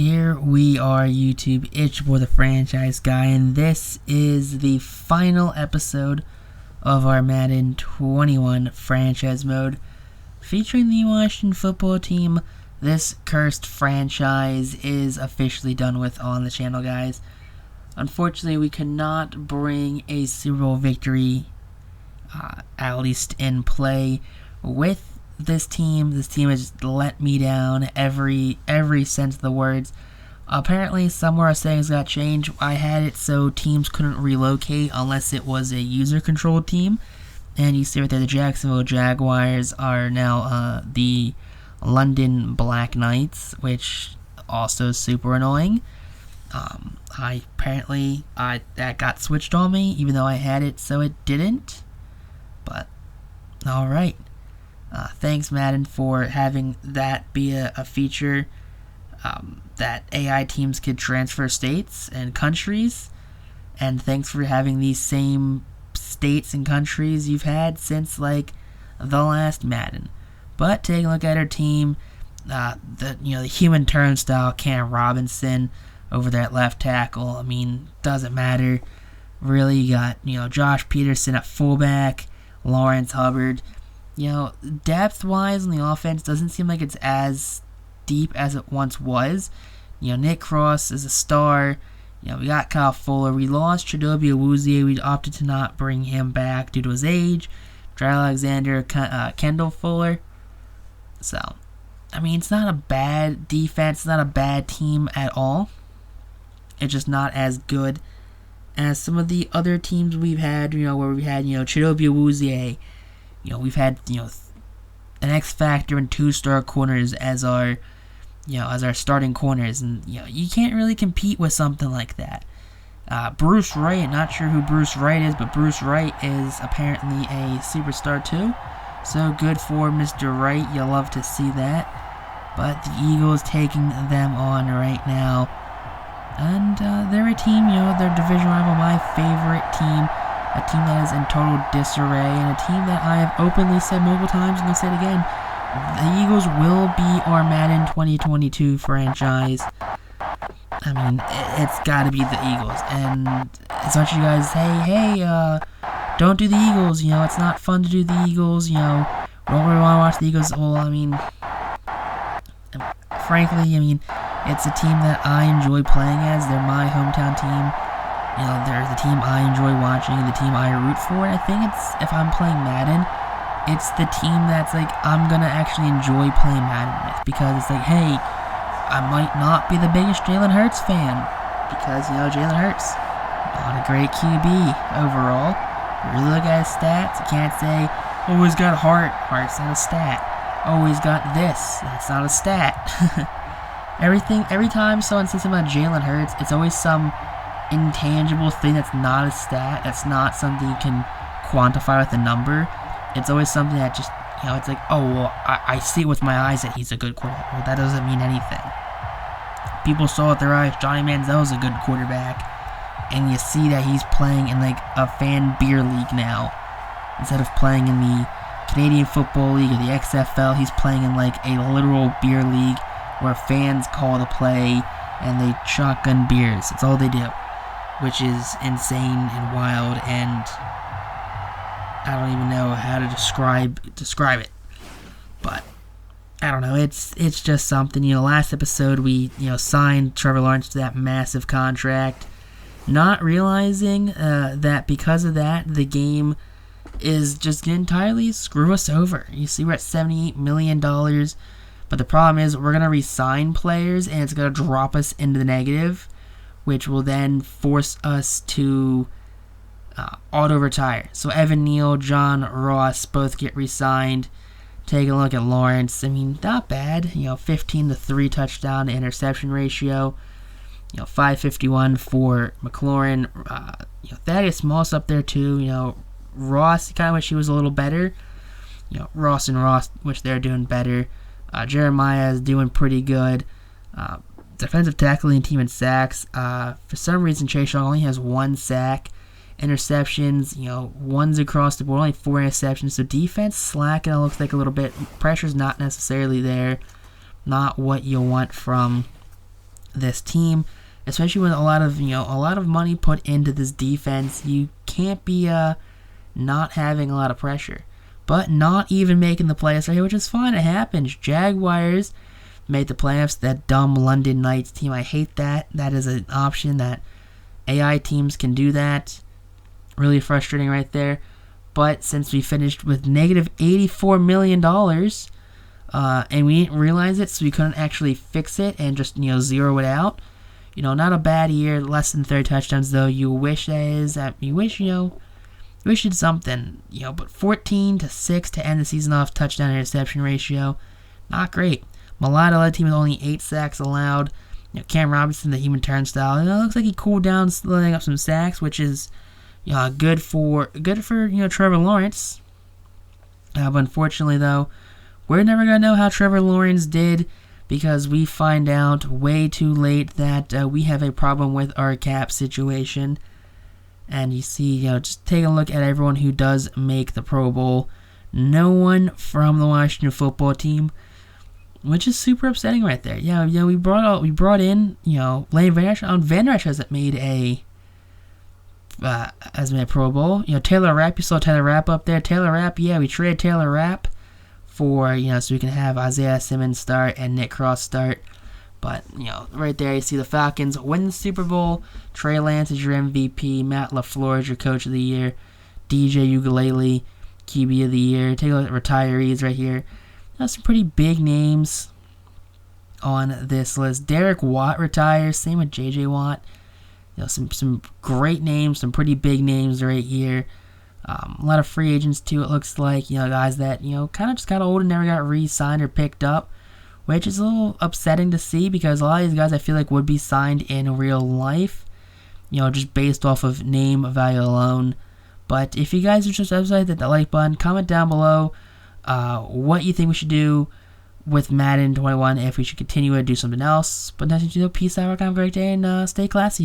Here we are, YouTube. It's your boy, the franchise guy, and this is the final episode of our Madden 21 franchise mode featuring the Washington football team. This cursed franchise is officially done with on the channel, guys. Unfortunately, we could not bring a Super Bowl victory, at least in play, with this team. This team has just let me down every sense of the words. Apparently, somewhere settings got changed. I had it so teams couldn't relocate unless it was a user-controlled team. And you see right there, the Jacksonville Jaguars are now the London Black Knights, which also is super annoying. That got switched on me, even though I had it so it didn't. But, alright. Thanks, Madden, for having that be a feature, that AI teams could transfer states and countries, and thanks for having these same states and countries you've had since, like, the last Madden. But taking a look at our team, the human turnstile Cam Robinson over there at left tackle, I mean, doesn't matter. Really, you got, Josh Peterson at fullback, Lawrence Hubbard. Depth-wise on the offense doesn't seem like it's as deep as it once was. Nick Cross is a star. We got Kyle Fuller. We lost Chidobe Awuzie. We opted to not bring him back due to his age. Dre Alexander, Kendall Fuller. So, I mean, it's not a bad defense. It's not a bad team at all. It's just not as good as some of the other teams we've had, where we had, Chidobe Awuzie. We've had, an X Factor and 2-star corners as our, as our starting corners, and, you can't really compete with something like that. Bruce Wright, not sure who Bruce Wright is, but Bruce Wright is apparently a superstar too. So good for Mr. Wright, you'll love to see that. But the Eagles taking them on right now. And they're a team, they're division rival, my favorite team. A team that is in total disarray, and a team that I have openly said multiple times, and I'll say it again, the Eagles will be our Madden 2022 franchise. I mean, it's got to be the Eagles, and as much as you guys say, hey, don't do the Eagles, it's not fun to do the Eagles, we don't really want to watch the Eagles. Well, I mean, frankly, it's a team that I enjoy playing as. They're my hometown team. They're the team I enjoy watching, the team I root for. And I think it's, if I'm playing Madden, it's the team that's like, I'm going to actually enjoy playing Madden with. Because it's like, hey, I might not be the biggest Jalen Hurts fan. Because, Jalen Hurts, not a great QB overall. You really look at his stats, you can't say, oh, he's got heart. Heart's not a stat. Oh, he's got this. That's not a stat. Every time someone says something about Jalen Hurts, it's always some intangible thing that's not a stat, that's not something you can quantify with a number. It's always something that just, it's like, oh, well, I see it with my eyes that he's a good quarterback. Well, that doesn't mean anything. People saw with their eyes Johnny Manziel's a good quarterback, and you see that he's playing in, like, a fan beer league now. Instead of playing in the Canadian Football League or the XFL, he's playing in, like, a literal beer league where fans call the play and they shotgun beers. That's all they do. Which is insane and wild, and I don't even know how to describe it. But I don't know. It's just something. Last episode we signed Trevor Lawrence to that massive contract, not realizing that because of that the game is just gonna entirely screw us over. You see, we're at $78 million, but the problem is we're gonna re-sign players and it's gonna drop us into the negative, which will then force us to auto-retire. So Evan Neal, John Ross both get re-signed. Take a look at Lawrence. I mean, not bad. 15-3 touchdown to interception ratio. 551 for McLaurin. Thaddeus Moss up there too. Ross, kind of wish he was a little better. Ross and Ross wish they're doing better. Jeremiah is doing pretty good. Defensive tackling team in sacks. For some reason, Chase Young only has 1 sack. Interceptions, ones across the board, only 4 interceptions. So defense slacking, it looks like a little bit. Pressure's not necessarily there. Not what you want from this team, especially with a lot of money put into this defense. You can't be not having a lot of pressure, but not even making the playoffs right here, which is fine. It happens. Jaguars made the playoffs. That dumb London Knights team. I hate that. That is an option that AI teams can do that. Really frustrating right there. But since we finished with negative $84 million, and we didn't realize it, so we couldn't actually fix it and just zero it out. Not a bad year. Less than 30 touchdowns though. You wish you did something, but 14-6 to end the season off. Touchdown interception ratio, not great. Mulatto led team with only 8 sacks allowed. Cam Robinson, the human turnstile, it looks like he cooled down, letting up some sacks, which is good for Trevor Lawrence. But unfortunately, though, we're never gonna know how Trevor Lawrence did, because we find out way too late that we have a problem with our cap situation. And you see, just take a look at everyone who does make the Pro Bowl. No one from the Washington football team, which is super upsetting right there. We brought in, Lane Van Der Esch hasn't made a Pro Bowl. Taylor Rapp, you saw Taylor Rapp up there. Taylor Rapp, we traded Taylor Rapp for, so we can have Isaiah Simmons start and Nick Cross start. But, right there you see the Falcons win the Super Bowl. Trey Lance is your MVP. Matt LaFleur is your Coach of the Year. DJ Ugalele, QB of the Year. Take a look at retirees right here. Some pretty big names on this list. Derek Watt retires. Same with JJ Watt. Some great names. Some pretty big names right here. A lot of free agents too, it looks like. Guys that, kind of just got old and never got re-signed or picked up, which is a little upsetting to see, because a lot of these guys I feel like would be signed in real life, just based off of name value alone. But if you guys are just upset, hit that like button, comment down below what you think we should do with Madden 21, if we should continue to do something else. But nothing to do. Peace out, have a great day, and stay classy.